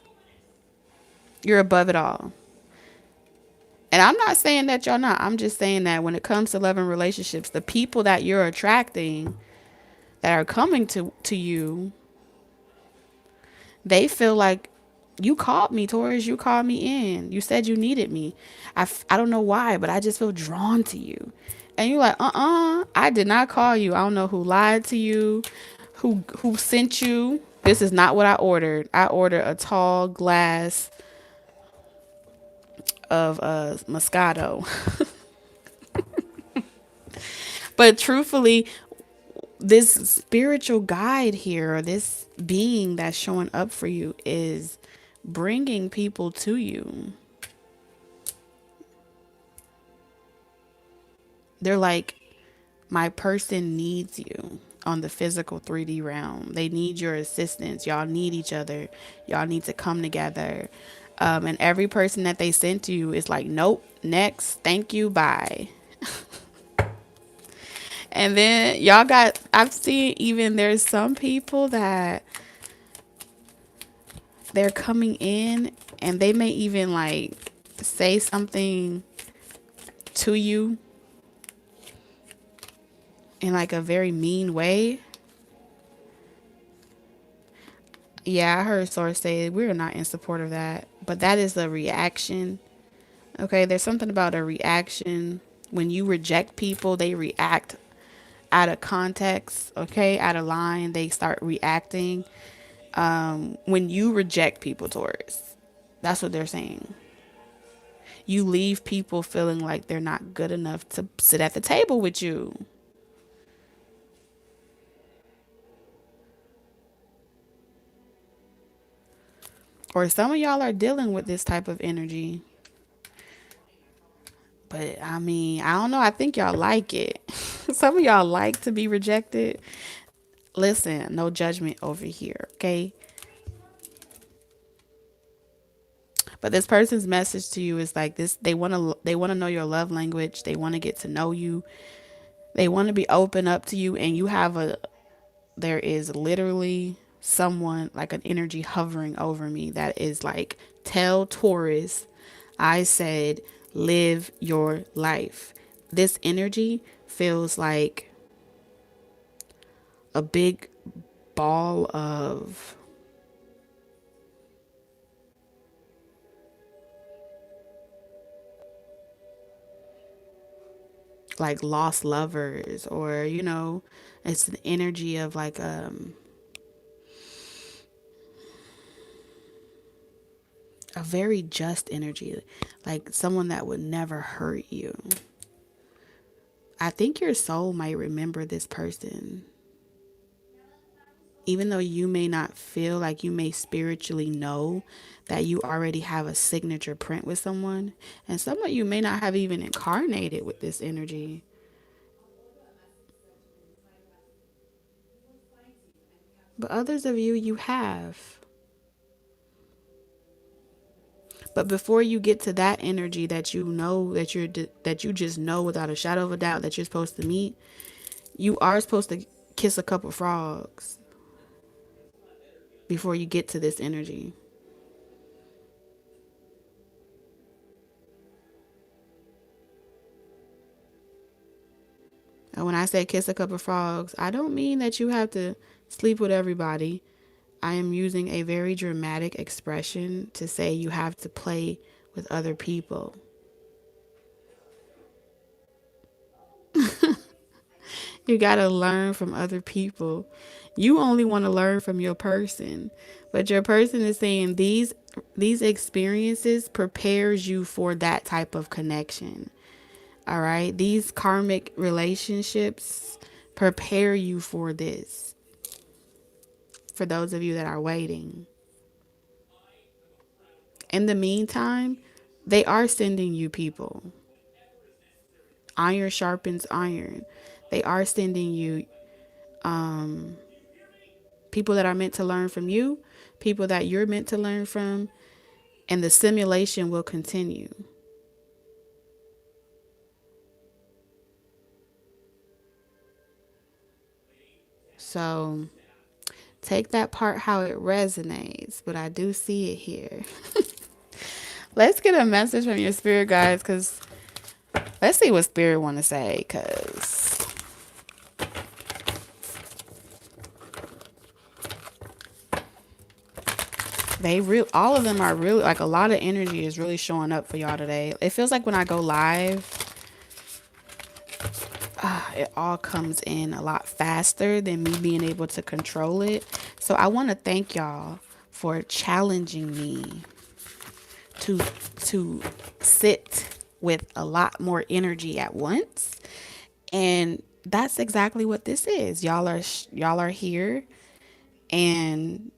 You're above it all. And I'm not saying that y'all not. I'm just saying that when it comes to love and relationships, the people that you're attracting, that are coming to you, they feel like, you called me, Taurus. You called me in. You said you needed me. I don't know why, but I just feel drawn to you. And you're like, I did not call you. I don't know who lied to you, who sent you. This is not what I ordered. I ordered a tall glass of Moscato. But truthfully, this spiritual guide here, or this being that's showing up for you, is bringing people to you. They're like, my person needs you on the physical 3D realm. They need your assistance. Y'all need each other. Y'all need to come together. And every person that they sent to you is like, nope, next, thank you, bye. And then I've seen, even there's some people that they're coming in and they may even like say something to you in like a very mean way. Yeah, I heard source say we're not in support of that, but that is a reaction. Okay, there's something about a reaction. When you reject people, they react out of context, okay, out of line. They start reacting. When you reject people, Taurus, that's what they're saying. You leave people feeling like they're not good enough to sit at the table with you. Or some of y'all are dealing with this type of energy. But I mean, I don't know. I think y'all like it. Some of y'all like to be rejected. Listen, no judgment over here, okay? But this person's message to you is like this: they want to know your love language. They want to get to know you. They want to be open up to you, and you have a there is literally someone, like an energy hovering over me that is like, tell Taurus, I said, live your life. This energy feels like a big ball of like lost lovers, or it's an energy of like a very just energy, like someone that would never hurt you. I think your soul might remember this person. Even though you may not feel like, you may spiritually know that you already have a signature print with someone, and some of you may not have even incarnated with this energy, but others of you, you have. But before you get to that energy that you know, that you just know without a shadow of a doubt that you're supposed to meet, you are supposed to kiss a couple frogs before you get to this energy. And when I say kiss a couple frogs, I don't mean that you have to sleep with everybody. I am using a very dramatic expression to say you have to play with other people. You got to learn from other people. You only want to learn from your person, but your person is saying these experiences prepares you for that type of connection. All right? These karmic relationships prepare you for this. For those of you that are waiting. In the meantime, they are sending you people. Iron sharpens iron. They are sending you people that are meant to learn from you, people that you're meant to learn from, and the simulation will continue. So take that part how it resonates, but I do see it here. Let's get a message from your spirit guides, because let's see what spirit want to say, because all of them are really, like, a lot of energy is really showing up for y'all today. It feels like when I go live, it all comes in a lot faster than me being able to control it. So I want to thank y'all for challenging me to sit with a lot more energy at once. And that's exactly what this is. Y'all are here, and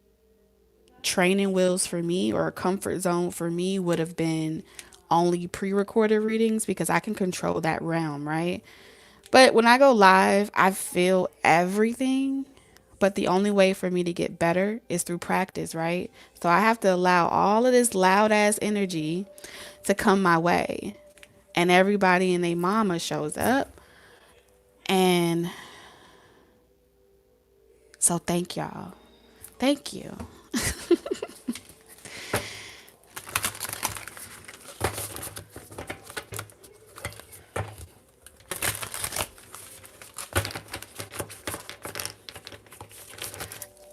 training wheels for me, or a comfort zone for me, would have been only pre-recorded readings, because I can control that realm, right? But when I go live, I feel everything. But the only way for me to get better is through practice, right? So I have to allow all of this loud ass energy to come my way. And everybody and their mama shows up. And so thank y'all. Thank you.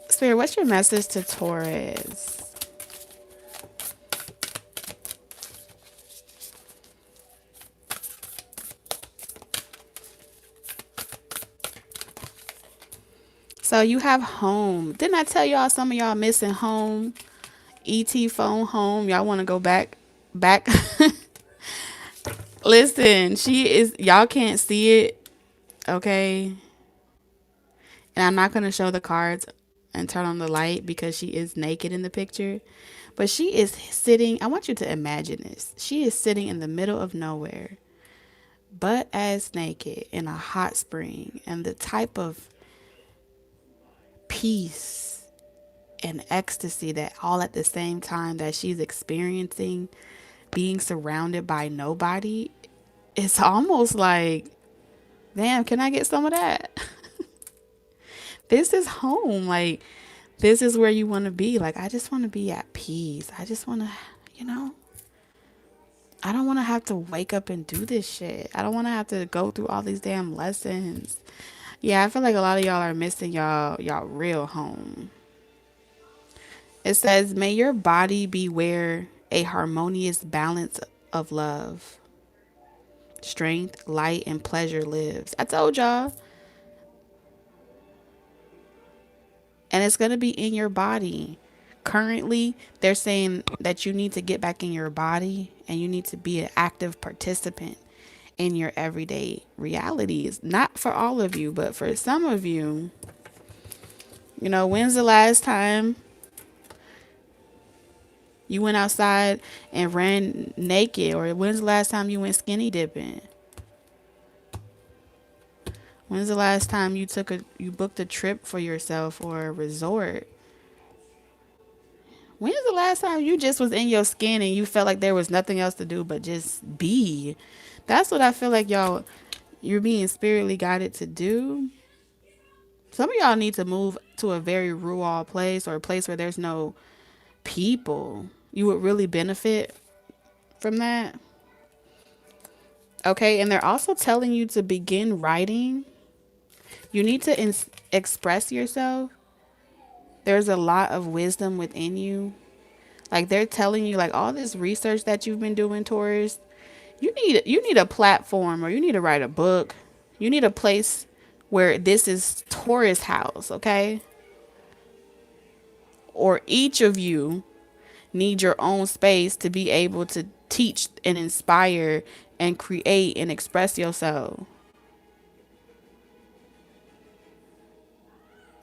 Spirit, what's your message to Taurus? So you have home. Didn't I tell y'all some of y'all missing home? ET phone home. Y'all want to go back Listen, she is, y'all can't see it, okay? And I'm not going to show the cards and turn on the light because she is naked in the picture. But she is sitting, I want you to imagine this. She is sitting in the middle of nowhere, butt ass naked in a hot spring. And the type of peace and ecstasy that all at the same time that she's experiencing, being surrounded by nobody, it's almost like, damn, can I get some of that? This is home. Like, this is where you want to be. Like, I just want to be at peace. I just want to, you know, I don't want to have to wake up and do this shit. I don't want to have to go through all these damn lessons. Yeah, I feel like a lot of y'all are missing y'all real home. It says, may your body be where a harmonious balance of love, strength, light, and pleasure lives. I told y'all. And it's going to be in your body. Currently, they're saying that you need to get back in your body and you need to be an active participant in your everyday realities. Not for all of you, but for some of you. You know, when's the last time you went outside and ran naked? Or when's the last time you went skinny dipping? When's the last time you booked a trip for yourself or a resort? When's the last time you just was in your skin and you felt like there was nothing else to do but just be? That's what I feel like you're being spiritually guided to do. Some of y'all need to move to a very rural place or a place where there's no people. You would really benefit from that. Okay, and they're also telling you to begin writing. You need to express yourself. There's a lot of wisdom within you. Like, they're telling you, like, all this research that you've been doing, Taurus, you need a platform, or you need to write a book. You need a place where this is Taurus house, okay? Or each of you need your own space to be able to teach and inspire and create and express yourself.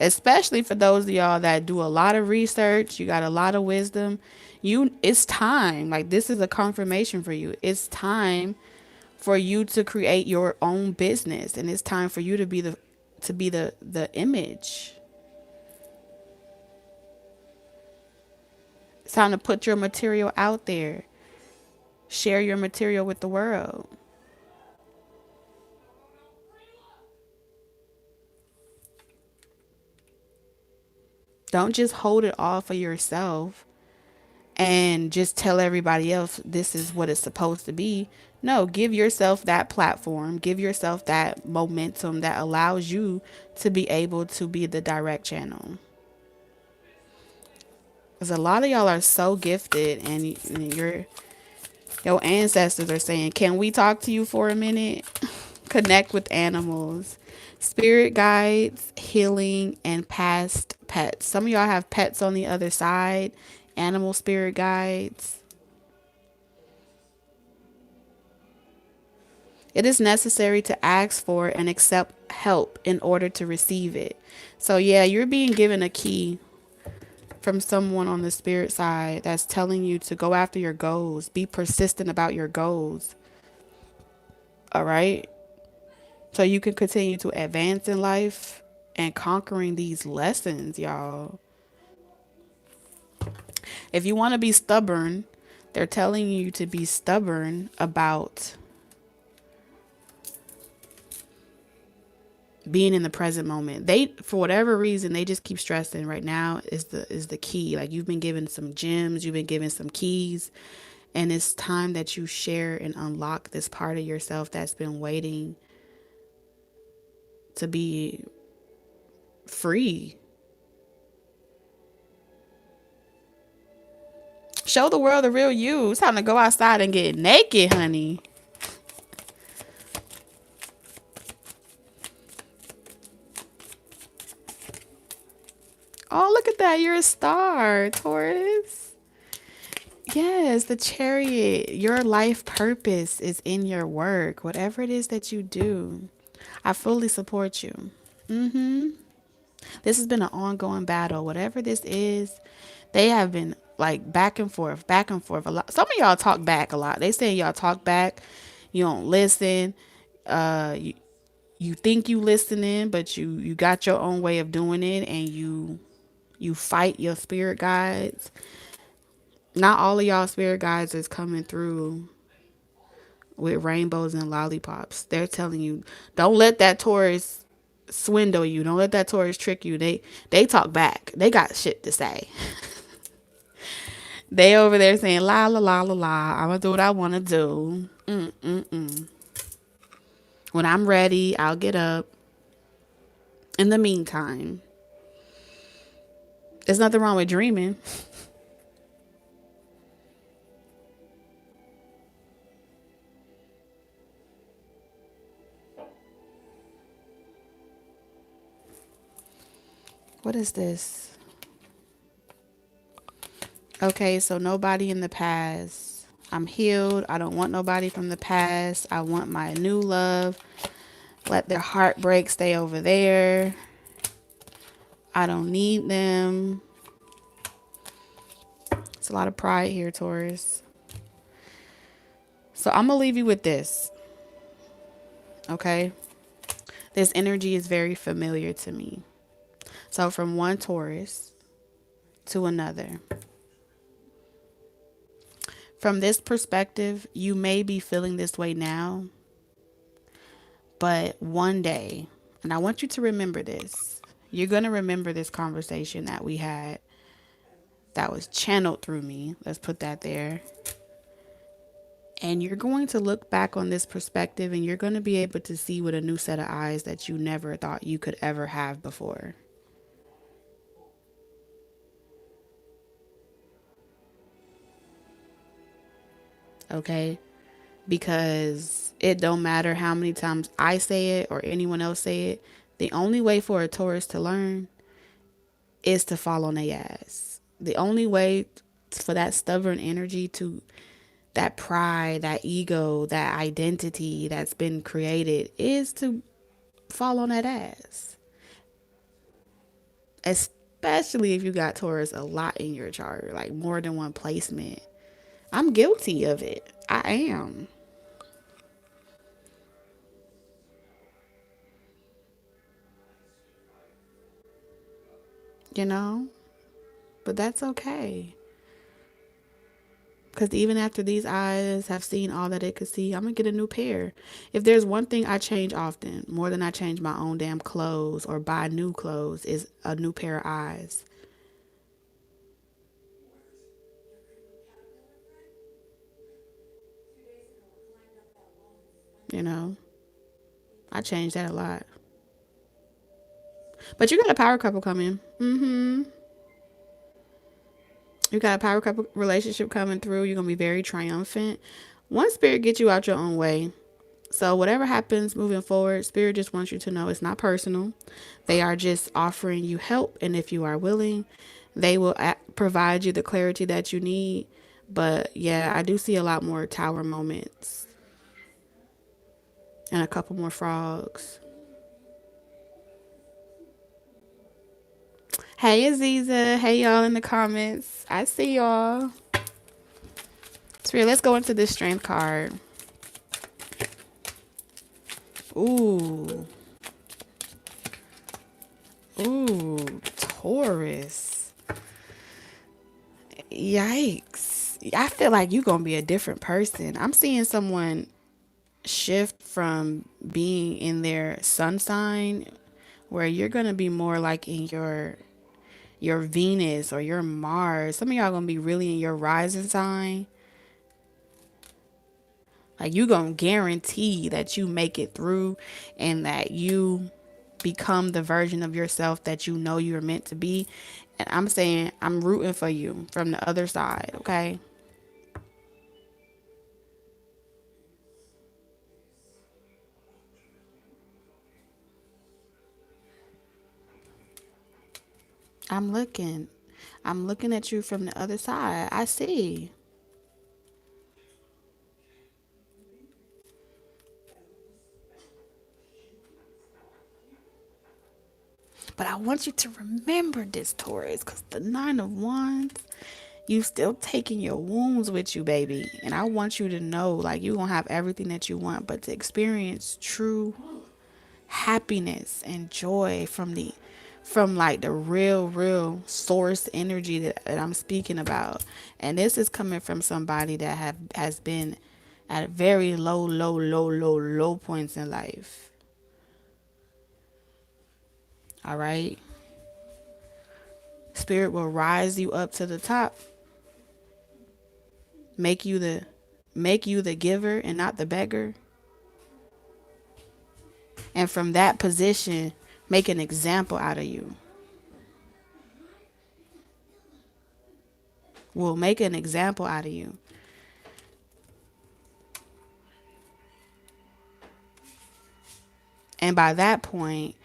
Especially for those of y'all that do a lot of research, you got a lot of wisdom. It's time. Like, this is a confirmation for you. It's time for you to create your own business, and it's time for you to be the image. It's time to put your material out there. Share your material with the world. Don't just hold it all for yourself and just tell everybody else this is what it's supposed to be. No, give yourself that platform. Give yourself that momentum that allows you to be able to be the direct channel. Because a lot of y'all are so gifted, and your ancestors are saying, can we talk to you for a minute? Connect with animals, spirit guides, healing, and past pets. Some of y'all have pets on the other side, animal spirit guides. It is necessary to ask for and accept help in order to receive it. So yeah, you're being given a key from someone on the spirit side that's telling you to go after your goals. Be persistent about your goals. All right? So you can continue to advance in life and conquering these lessons, y'all. If you want to be stubborn, they're telling you to be stubborn about being in the present moment. They, for whatever reason, they just keep stressing right now is the key. Like, you've been given some gems, you've been given some keys, and it's time that you share and unlock this part of yourself that's been waiting to be free. Show the world the real you. It's time to go outside and get naked, honey. Oh, look at that. You're a star, Taurus. Yes, the chariot. Your life purpose is in your work, whatever it is that you do. I fully support you. This has been an ongoing battle. Whatever this is, they have been like back and forth a lot. Some of y'all talk back a lot. They say y'all talk back, you don't listen. You think you listening, but you got your own way of doing it, and you fight your spirit guides. Not all of y'all spirit guides is coming through with rainbows and lollipops. They're telling you, don't let that Taurus swindle you. Don't let that Taurus trick you. They talk back. They got shit to say. They over there saying la la la la la. I'm gonna do what I want to do. When I'm ready, I'll get up. In the meantime, there's nothing wrong with dreaming. What is this? Okay, so nobody in the past. I'm healed. I don't want nobody from the past. I want my new love. Let their heartbreak stay over there. I don't need them. It's a lot of pride here, Taurus. So I'm going to leave you with this. Okay? This energy is very familiar to me. So from one Taurus to another. From this perspective, you may be feeling this way now, but one day, and I want you to remember this, you're going to remember this conversation that we had that was channeled through me. Let's put that there. And you're going to look back on this perspective and you're going to be able to see with a new set of eyes that you never thought you could ever have before. Okay? Because it don't matter how many times I say it or anyone else say it. The only way for a Taurus to learn is to fall on their ass. The only way for that stubborn energy to, that pride, that ego, that identity that's been created is to fall on that ass. Especially if you got Taurus a lot in your chart, like more than one placement. I'm guilty of it. I am. You know? But that's okay. Because even after these eyes have seen all that it could see, I'm going to get a new pair. If there's one thing I change often, more than I change my own damn clothes or buy new clothes, is a new pair of eyes. You know? I change that a lot. But you got a power couple coming. You got a power couple relationship coming through. You're going to be very triumphant. One spirit gets you out your own way. So whatever happens moving forward, spirit just wants you to know it's not personal. They are just offering you help. And if you are willing, they will provide you the clarity that you need. But yeah, I do see a lot more tower moments and a couple more frogs. Hey Aziza, hey y'all in the comments. I see y'all. Spirit, let's go into this strength card. Ooh. Ooh, Taurus. Yikes. I feel like you're going to be a different person. I'm seeing someone shift from being in their sun sign where you're going to be more like in your Venus or your Mars. Some of y'all going to be really in your rising sign. Like you going to guarantee that you make it through and that you become the version of yourself that you know you're meant to be. And I'm saying I'm rooting for you from the other side, okay? I'm looking. I'm looking at you from the other side. I see. But I want you to remember this, Taurus, because the Nine of Wands, you still taking your wounds with you, baby. And I want you to know, like, you're going to have everything that you want, but to experience true happiness and joy from like the real source energy that I'm speaking about. And this is coming from somebody that has been at very low points in life. All right. Spirit will rise you up to the top, make you the giver and not the beggar. And from that position, make an example out of you. Will make an example out of you. And by that point,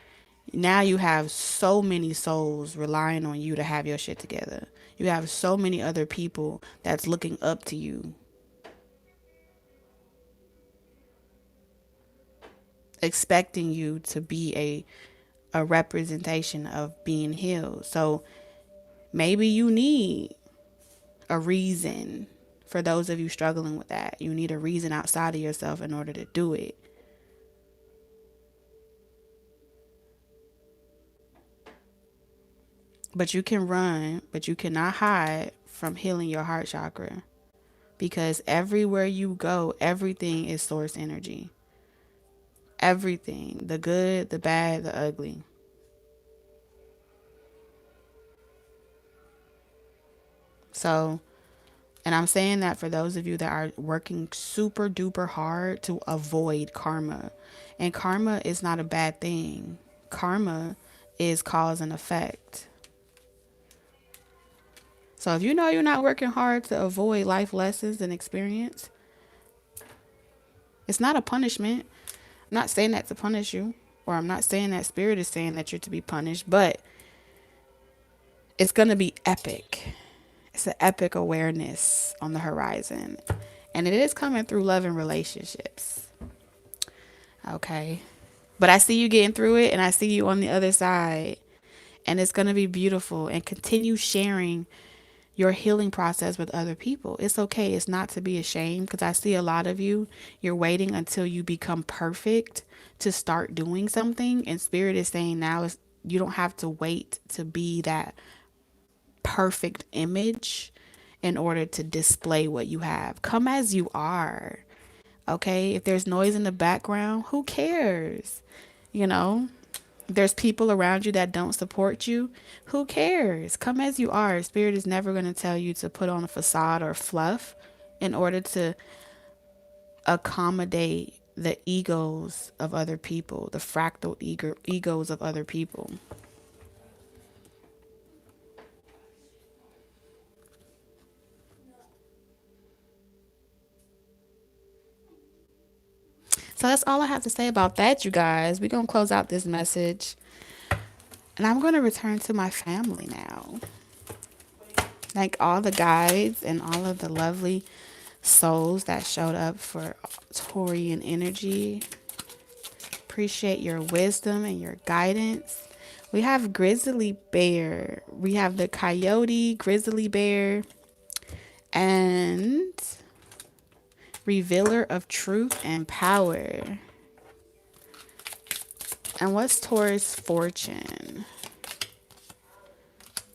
now you have so many souls relying on you to have your shit together. You have so many other people that's looking up to you, expecting you to be a representation of being healed. So maybe you need a reason. For those of you struggling with that, you need a reason outside of yourself in order to do it. But you can run, but you cannot hide from healing your heart chakra. Because everywhere you go, everything is source energy. Everything. The good, the bad, the ugly. So, and I'm saying that for those of you that are working super duper hard to avoid karma. And karma is not a bad thing. Karma is cause and effect. So if you know you're not working hard to avoid life lessons and experience, it's not a punishment. I'm not saying that to punish you, or I'm not saying that spirit is saying that you're to be punished, but it's going to be epic. It's an epic awareness on the horizon. And it is coming through love and relationships. Okay. But I see you getting through it, and I see you on the other side. And it's going to be beautiful. And continue sharing your healing process with other people. It's okay. It's not to be ashamed, because I see a lot of you, you're waiting until you become perfect to start doing something. And spirit is saying now is you don't have to wait to be that perfect image in order to display what you have. Come as you are. Okay? If there's noise in the background, who cares? You know? There's people around you that don't support you. Who cares? Come as you are. Spirit is never going to tell you to put on a facade or fluff in order to accommodate the egos of other people, the fractal egos of other people. So that's all I have to say about that, you guys. We're going to close out this message. And I'm going to return to my family now. Like all the guides and all of the lovely souls that showed up for Taurian energy. Appreciate your wisdom and your guidance. We have Grizzly Bear. We have the Coyote, Grizzly Bear, and Revealer of Truth and Power. And what's Taurus fortune?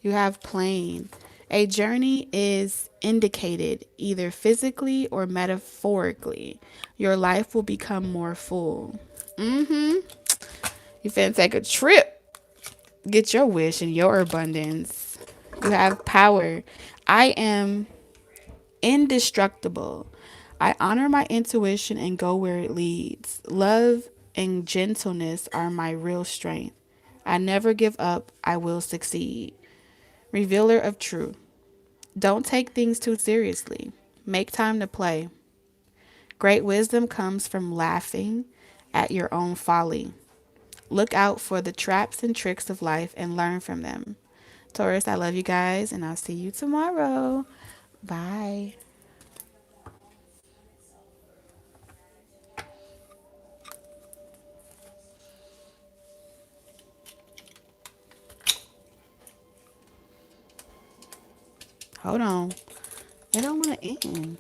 You have Plane. A journey is indicated either physically or metaphorically. Your life will become more full. You finna take a trip. Get your wish and your abundance. You have Power. I am indestructible. I honor my intuition and go where it leads. Love and gentleness are my real strength. I never give up. I will succeed. Revealer of truth. Don't take things too seriously. Make time to play. Great wisdom comes from laughing at your own folly. Look out for the traps and tricks of life and learn from them. Taurus, I love you guys, and I'll see you tomorrow. Bye. Hold on. It don't want to end.